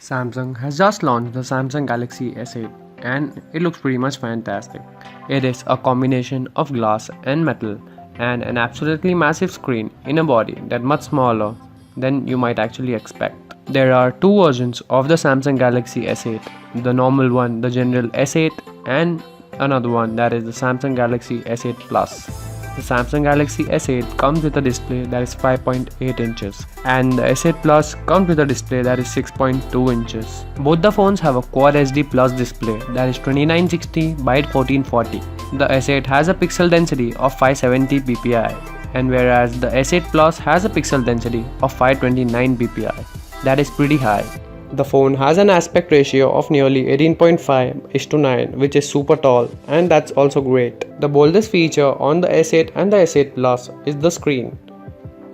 Samsung has just launched the Samsung Galaxy S8 and it looks pretty much fantastic. It is a combination of glass and metal and an absolutely massive screen in a body that's much smaller than you might actually expect. There are two versions of the Samsung Galaxy S8, the normal one, the general S8, and another one that is the Samsung Galaxy S8 Plus. The Samsung Galaxy S8 comes with a display that is 5.8 inches and the S8 Plus comes with a display that is 6.2 inches. Both the phones have a Quad HD Plus display that is 2960 by 1440. The S8 has a pixel density of 570 ppi and whereas the S8 Plus has a pixel density of 529 ppi. That is pretty high. The phone has an aspect ratio of nearly 18.5:9, which is super tall, and that's also great. The boldest feature on the S8 and the S8 Plus is the screen.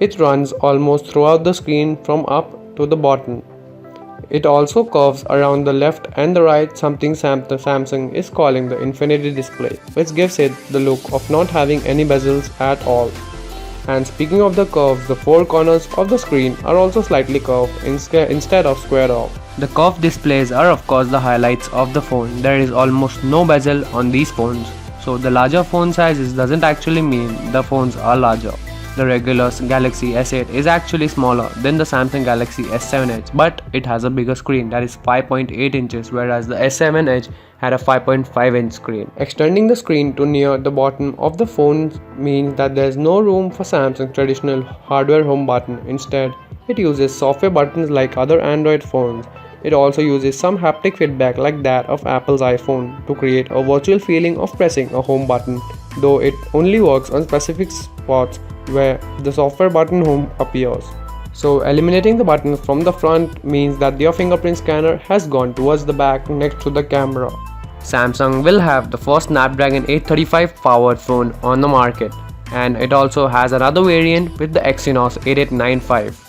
It runs almost throughout the screen from up to the bottom. It also curves around the left and the right, something Samsung is calling the infinity display, which gives it the look of not having any bezels at all. And speaking of the curves, the four corners of the screen are also slightly curved instead of squared off. The curved displays are of course the highlights of the phone. There is almost no bezel on these phones, so the larger phone sizes doesn't actually mean the phones are larger. The regular Galaxy S8 is actually smaller than the Samsung Galaxy S7 Edge, but it has a bigger screen that is 5.8 inches, whereas the S7 Edge had a 5.5 inch screen. Extending the screen to near the bottom of the phone means that there is no room for Samsung's traditional hardware home button. Instead, it uses software buttons like other Android phones. It also uses some haptic feedback like that of Apple's iPhone to create a virtual feeling of pressing a home button, though it only works on specific spots where the software button home appears. So eliminating the button from the front means that your fingerprint scanner has gone towards the back next to the camera. Samsung will have the first Snapdragon 835 powered phone on the market, and it also has another variant with the Exynos 8895.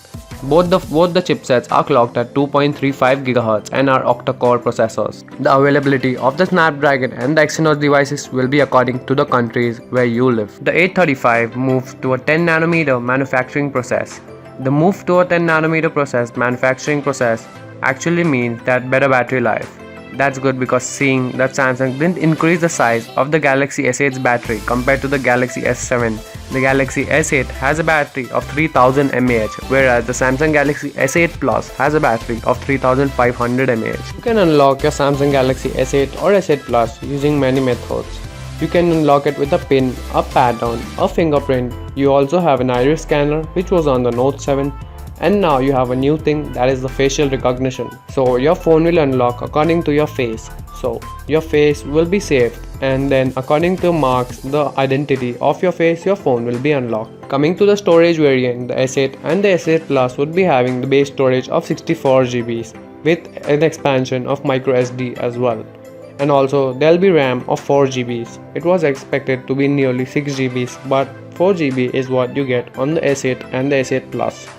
Both the chipsets are clocked at 2.35 GHz and are octa-core processors. The availability of the Snapdragon and the Exynos devices will be according to the countries where you live. The 835 moves to a 10nm manufacturing process. The move to a 10nm manufacturing process actually means that better battery life. That's good because seeing that Samsung didn't increase the size of the Galaxy S8's battery compared to the Galaxy S7. The Galaxy S8 has a battery of 3000 mAh, whereas the Samsung Galaxy S8 Plus has a battery of 3500 mAh. You can unlock your Samsung Galaxy S8 or S8 Plus using many methods. You can unlock it with a pin, a pattern, a fingerprint. You also have an iris scanner which was on the Note 7. And now you have a new thing, that is the facial recognition. So your phone will unlock according to your face. So your face will be saved, and then according to marks, the identity of your face, your phone will be unlocked. Coming to the storage variant, the S8 and the S8 Plus would be having the base storage of 64 GB with an expansion of microSD as well. And also there'll be RAM of 4 GB. It was expected to be nearly 6 GB, but 4 GB is what you get on the S8 and the S8 Plus.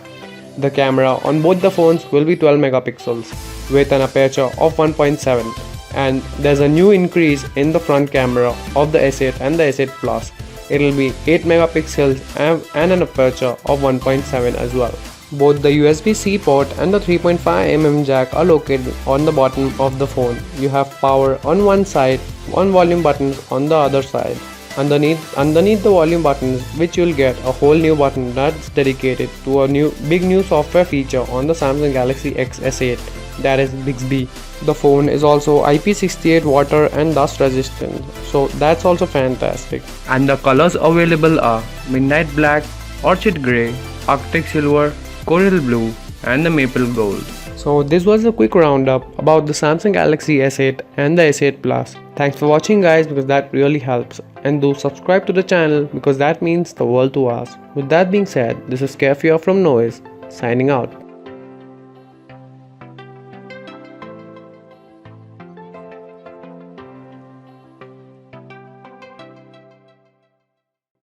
The camera on both the phones will be 12 megapixels with an aperture of 1.7, and there's a new increase in the front camera of the S8 and the S8 Plus. It will be 8 megapixels and an aperture of 1.7 as well. Both the USB-C port and the 3.5mm jack are located on the bottom of the phone. You have power on one side, one volume buttons on the other side. Underneath the volume buttons, which you'll get a whole new button that's dedicated to a big new software feature on the Samsung Galaxy X S8, that is Bixby. The phone is also IP68 water and dust resistant, so that's also fantastic. And the colors available are midnight black, orchid grey, arctic silver, coral blue, and the maple gold. So this was a quick roundup about the Samsung Galaxy S8 and the S8 Plus. Thanks for watching guys, because that really helps, and do subscribe to the channel because that means the world to us. With that being said, this is Kefia from Noise, signing out.